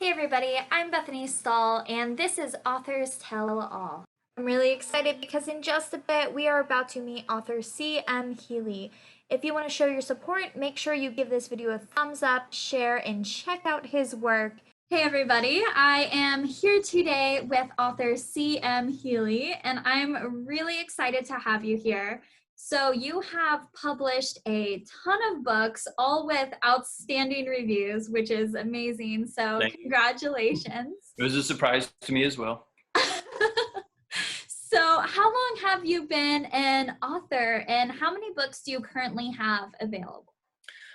Hey everybody, I'm Bethany Stahl, and this is Authors Tell All. I'm really excited because in just a bit we are about to meet author C.M. Healy. If you want to show your support, make sure you give this video a thumbs up, share, and check out his work. Hey everybody, I am here today with author C.M. Healy, and I'm really excited to have you here. So you have published a ton of books, all with outstanding reviews, which is amazing. So Thank you. congratulations. It was a surprise to me as well. So how long have you been an author, and how many books do you currently have available?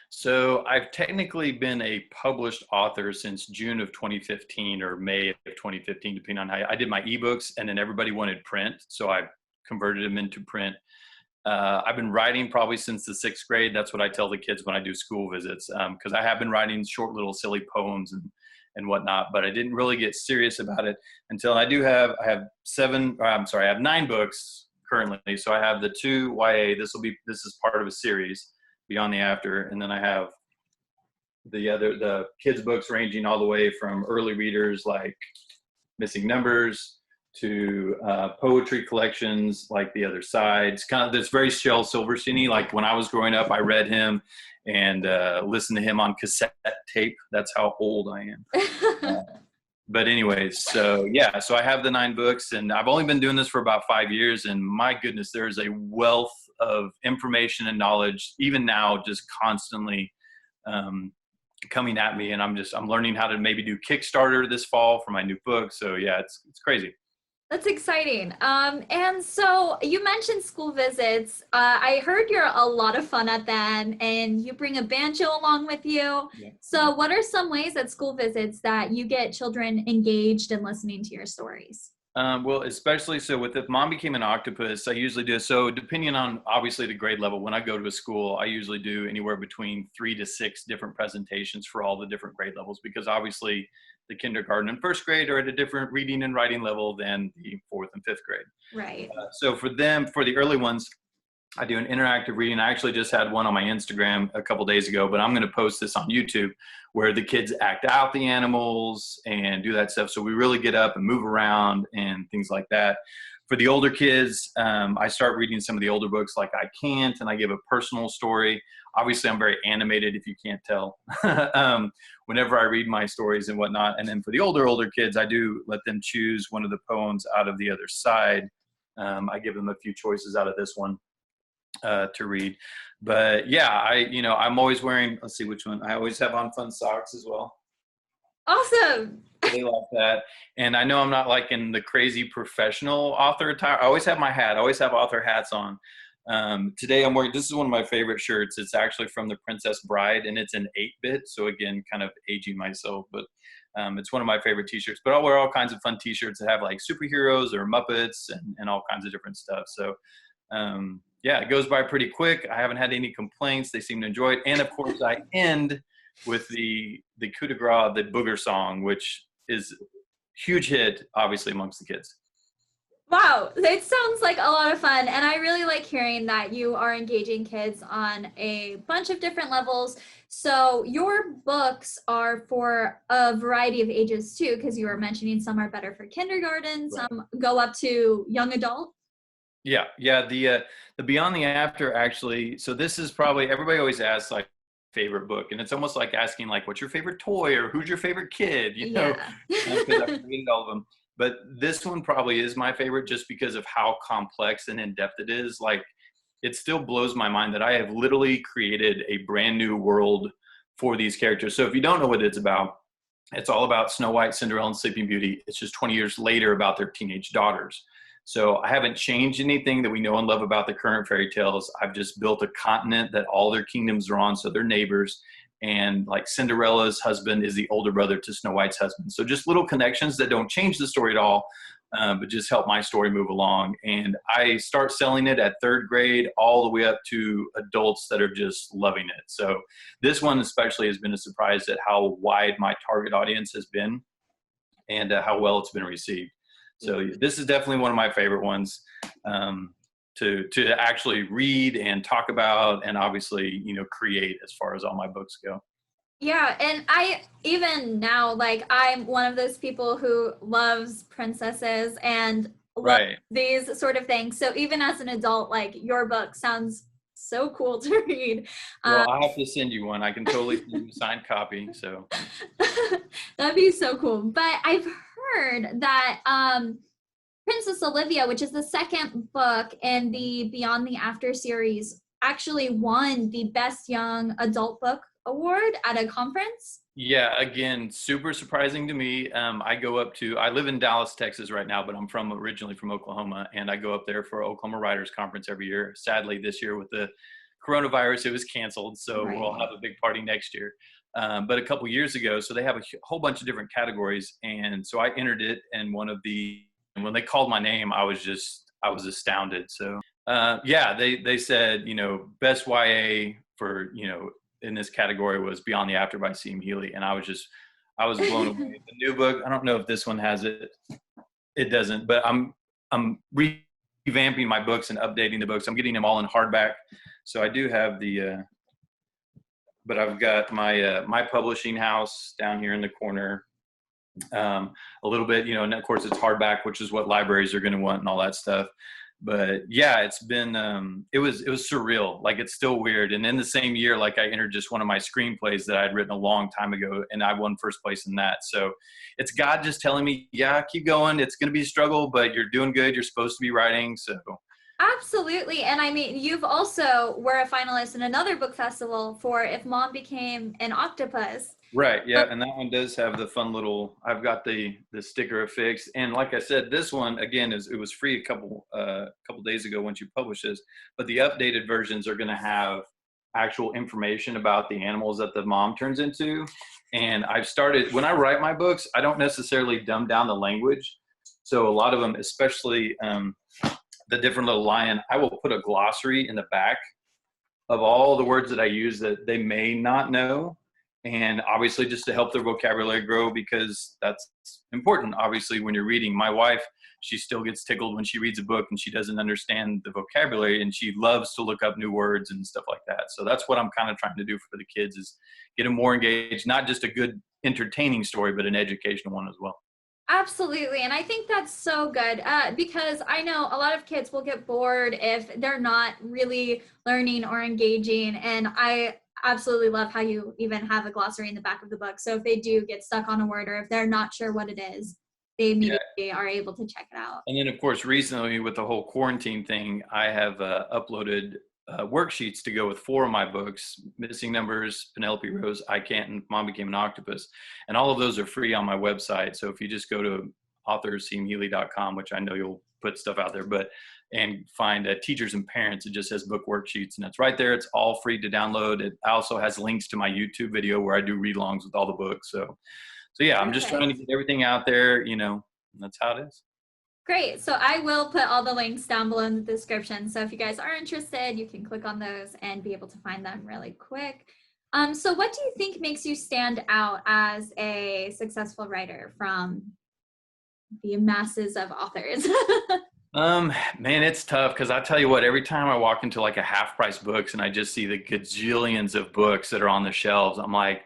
So I've technically been a published author since June of 2015 or May of 2015, depending on how I did my ebooks, and then everybody wanted print, so I converted them into print. I've been writing probably since the sixth grade. That's what I tell the kids when I do school visits, because I have been writing short little silly poems and whatnot, but I didn't really get serious about it until I have 9 books currently. So I have the 2 YA. This is part of a series, Beyond the After, and then I have the kids books ranging all the way from early readers like Missing Numbers to poetry collections like The Other Side. It's kind of this very Shel Silverstein-y. Like when I was growing up, I read him and listened to him on cassette tape. That's how old I am. But anyways, so I have the 9 books, and I've only been doing this for about 5 years, and my goodness, there is a wealth of information and knowledge, even now, just constantly coming at me, and I'm learning how to maybe do Kickstarter this fall for my new book. So yeah, it's crazy. That's exciting. And so you mentioned school visits. I heard you're a lot of fun at them, and you bring a banjo along with you. Yeah. So what are some ways at school visits that you get children engaged in listening to your stories? Well, especially so with if Mom Became an Octopus, I usually do so depending on obviously the grade level. When I go to a school, I usually do anywhere between 3 to 6 different presentations for all the different grade levels, because obviously the kindergarten and first grade are at a different reading and writing level than the 4th and 5th grade. Right. So for the early ones, I do an interactive reading. I actually just had one on my Instagram a couple days ago, but I'm going to post this on YouTube where the kids act out the animals and do that stuff. So we really get up and move around and things like that. For the older kids, I start reading some of the older books like I Can't, and I give a personal story. Obviously, I'm very animated, if you can't tell, whenever I read my stories and whatnot. And then for the older kids, I do let them choose one of the poems out of The Other Side. I give them a few choices out of this one to read. But yeah, I'm always wearing, let's see which one. I always have on fun socks as well. Awesome. They like that. And I know I'm not like in the crazy professional author attire. I always have my hat. I always have author hats on. Today I'm wearing, this is one of my favorite shirts. It's actually from The Princess Bride, and it's an 8-bit. So again, kind of aging myself, but it's one of my favorite t-shirts. But I'll wear all kinds of fun t-shirts that have like superheroes or Muppets and all kinds of different stuff. So yeah, it goes by pretty quick. I haven't had any complaints. They seem to enjoy it. And of course, I end with the coup de grace, the booger song, which is a huge hit, obviously, amongst the kids. Wow, it sounds like a lot of fun, and I really like hearing that you are engaging kids on a bunch of different levels. So your books are for a variety of ages too, because you were mentioning some are better for kindergarten, Right. some go up to young adult. Yeah. The Beyond the After, actually. So this is probably, everybody always asks like favorite book, and it's almost like asking like, what's your favorite toy or who's your favorite kid? Yeah. Because I've read all of them. But this one probably is my favorite just because of how complex and in depth it is. Like, it still blows my mind that I have literally created a brand new world for these characters. So if you don't know what it's about, it's all about Snow White, Cinderella, and Sleeping Beauty. It's just 20 years later about their teenage daughters. So I haven't changed anything that we know and love about the current fairy tales. I've just built a continent that all their kingdoms are on, so they're neighbors. And like Cinderella's husband is the older brother to Snow White's husband. So just little connections that don't change the story at all, but just help my story move along. And I start selling it at 3rd grade all the way up to adults that are just loving it. So this one especially has been a surprise at how wide my target audience has been and how well it's been received. So this is definitely one of my favorite ones to actually read and talk about, and obviously, create as far as all my books go. Yeah, and I even now, like, I'm one of those people who loves princesses and loves Right. these sort of things. So even as an adult, like, your book sounds so cool to read. Well, I'll have to send you one. I can totally send you a signed copy. So That'd be so cool. But I've heard that Princess Olivia, which is the second book in the Beyond the After series, actually won the Best Young Adult Book Award at a conference. yeah, again, super surprising to me. I live in Dallas, Texas right now, but I'm originally from Oklahoma, and I go up there for Oklahoma Writers Conference every year. Sadly, this year with the coronavirus, it was canceled, so we'll Right. have a big party next year. But a couple years ago, so they have a whole bunch of different categories, and so I entered it, and and when they called my name, I was astounded. So yeah, they said, best YA for, in this category was Beyond the After by Healy. And I was blown away. The new book, I don't know if this one has it. It doesn't, but I'm revamping my books and updating the books. I'm getting them all in hardback. So I do have but I've got my publishing house down here in the corner. A little bit, and of course it's hardback, which is what libraries are going to want and all that stuff. But yeah, it's been it was surreal. Like, it's still weird. And in the same year, like, I entered just one of my screenplays that I'd written a long time ago, and I won first place in that. So it's God just telling me, yeah, keep going. It's going to be a struggle, but you're doing good. You're supposed to be writing. So Absolutely. And I mean, you've also were a finalist in another book festival for If Mom Became an Octopus. right, yeah, and that one does have the fun little. I've got the sticker affixed, and like I said, this one again it was free a couple days ago once you publish this. But the updated versions are going to have actual information about the animals that the mom turns into. And I've started, when I write my books, I don't necessarily dumb down the language. So a lot of them, especially the different little lion, I will put a glossary in the back of all the words that I use that they may not know. And obviously just to help their vocabulary grow, because that's important. Obviously, when you're reading, my wife, she still gets tickled when she reads a book and she doesn't understand the vocabulary, and she loves to look up new words and stuff like that. So that's what I'm kind of trying to do for the kids, is get them more engaged, not just a good entertaining story, but an educational one as well. Absolutely. And I think that's so good because I know a lot of kids will get bored if they're not really learning or engaging. And I absolutely love how you even have a glossary in the back of the book. So if they do get stuck on a word or if they're not sure what it is, they Yeah. immediately are able to check it out. And then, of course, recently with the whole quarantine thing, I have uploaded worksheets to go with 4 of my books: Missing Numbers, Penelope Rose, I Can't, and Mom Became an Octopus. And all of those are free on my website. So if you just go to authorsteamhealy.com, which I know you'll put stuff out there, and find teachers and parents, it just says book worksheets, and it's right there. It's all free to download. It also has links to my YouTube video where I do read-alongs with all the books. So yeah, I'm just trying to Perfect. get everything out there, that's how it is. Great. So I will put all the links down below in the description. So if you guys are interested, you can click on those and be able to find them really quick. So what do you think makes you stand out as a successful writer from the masses of authors? Man, it's tough, because I tell you what, every time I walk into like a half price books and I just see the gajillions of books that are on the shelves, I'm like,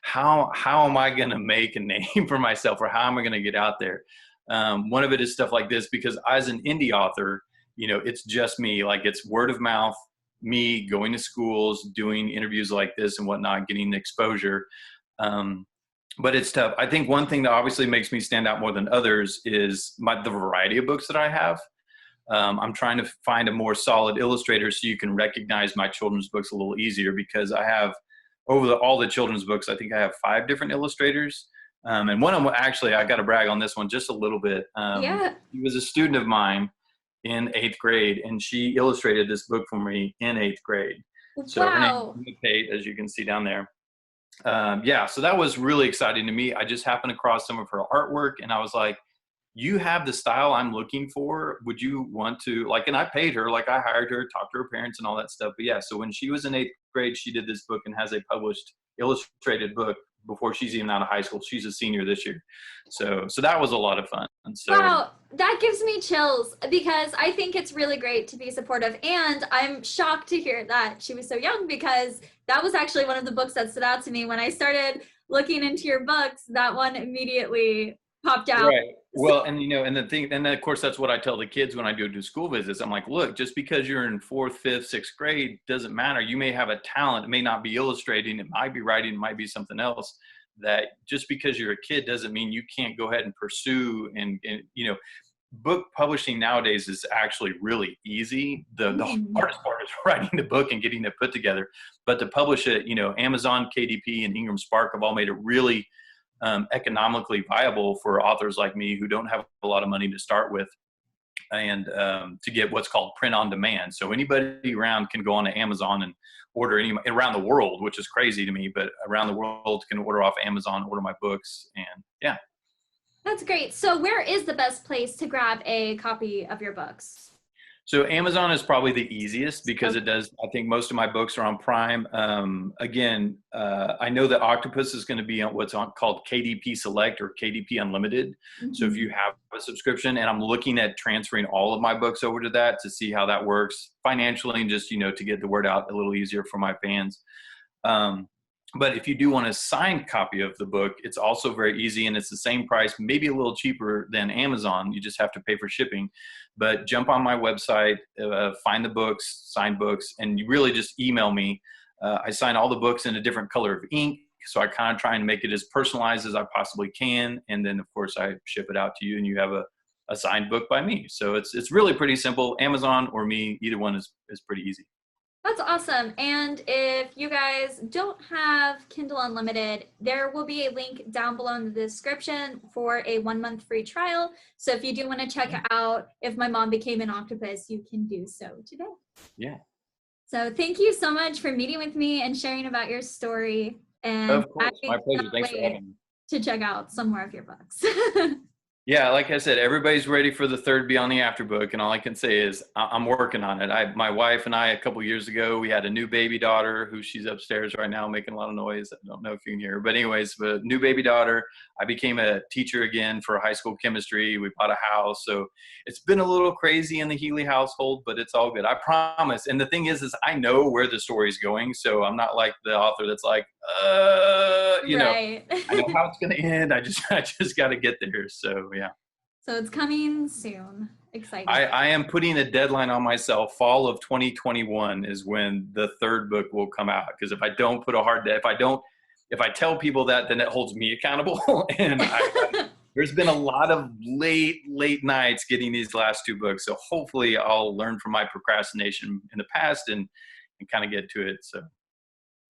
how am I going to make a name for myself, or how am I going to get out there? One of it is stuff like this, because as an indie author, it's just me. Like, it's word of mouth, me going to schools, doing interviews like this and whatnot, getting the exposure. But it's tough. I think one thing that obviously makes me stand out more than others is the variety of books that I have. I'm trying to find a more solid illustrator so you can recognize my children's books a little easier, because I have all the children's books, I think I have 5 different illustrators. And one of them, actually, I got to brag on this one just a little bit. Yeah. She was a student of mine in 8th grade, and she illustrated this book for me in 8th grade. So her name Wow. is Kate, as you can see down there. Yeah, so that was really exciting to me. I just happened across some of her artwork, and I was like, you have the style I'm looking for. Would you want to, like, and I paid her, like, I hired her, talked to her parents and all that stuff. But yeah, so when she was in 8th grade, she did this book and has a published illustrated book before she's even out of high school. She's a senior this year. So that was a lot of fun. And so Wow. That gives me chills because I think it's really great to be supportive. And I'm shocked to hear that she was so young because that was actually one of the books that stood out to me when I started looking into your books. That one immediately popped out. Right. So, Well, and and the thing, and then of course that's what I tell the kids when I do school visits. I'm like, look, just because you're in fourth, fifth, sixth grade doesn't matter. You may have a talent. It may not be illustrating. It might be writing. It might be something else. That just because you're a kid doesn't mean you can't go ahead and pursue. And book publishing nowadays is actually really easy. The mhm. hardest part is writing the book and getting it put together. But to publish it, Amazon, KDP, and Ingram Spark have all made it really economically viable for authors like me who don't have a lot of money to start with, and to get what's called print on demand. So anybody around can go on to Amazon and order around the world, which is crazy to me, but around the world can order off Amazon, order my books, and yeah. That's great. So, where is the best place to grab a copy of your books? So Amazon is probably the easiest because Okay. it does. I think most of my books are on Prime. Again, I know that Octopus is going to be on what's on called KDP Select or KDP Unlimited. So if Mhm. you have a subscription, and I'm looking at transferring all of my books over to that to see how that works financially, and just to get the word out a little easier for my fans. Um, but if you do want a signed copy of the book, it's also very easy, and it's the same price, maybe a little cheaper than Amazon. You just have to pay for shipping. But jump on my website, find the books, signed books, and you really just email me. I sign all the books in a different color of ink, so I kind of try and make it as personalized as I possibly can. And then, of course, I ship it out to you, and you have a signed book by me. So it's really pretty simple. Amazon or me, either one is pretty easy. That's awesome. And if you guys don't have Kindle Unlimited, there will be a link down below in the description for a 1 month free trial. So if you do want to check Yeah. out If My Mom Became an Octopus, you can do so today. Yeah. So thank you so much for meeting with me and sharing about your story. And Of I course, my pleasure. cannot Thanks for wait having me. to check out some more of your books. Yeah, like I said, everybody's ready for the third Beyond the Afterbook, and all I can say is I'm working on it. My wife and I, a couple years ago, we had a new baby daughter who she's upstairs right now making a lot of noise. I don't know if you can hear her, but anyways, the new baby daughter. I became a teacher again for high school chemistry. We bought a house, so it's been a little crazy in the Healy household, but it's all good. I promise. And the thing is I know where the story's going, so I'm not like the author that's like, Right. I know how it's going to end. I just got to get there. So yeah, So it's coming soon. Exciting. I am putting a deadline on myself. Fall of 2021 is when the third book will come out. Because if I don't put a hard day, if I tell people that, then it holds me accountable. And there's been a lot of late nights getting these last two books. So hopefully I'll learn from my procrastination in the past and kind of get to it. So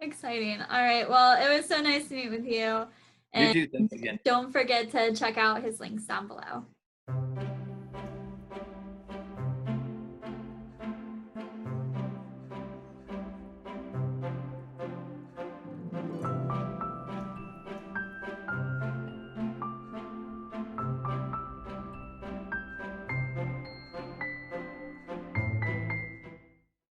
Exciting. All right. Well, it was so nice to meet with you. you And too. Thanks again. don't forget to check out his links down below.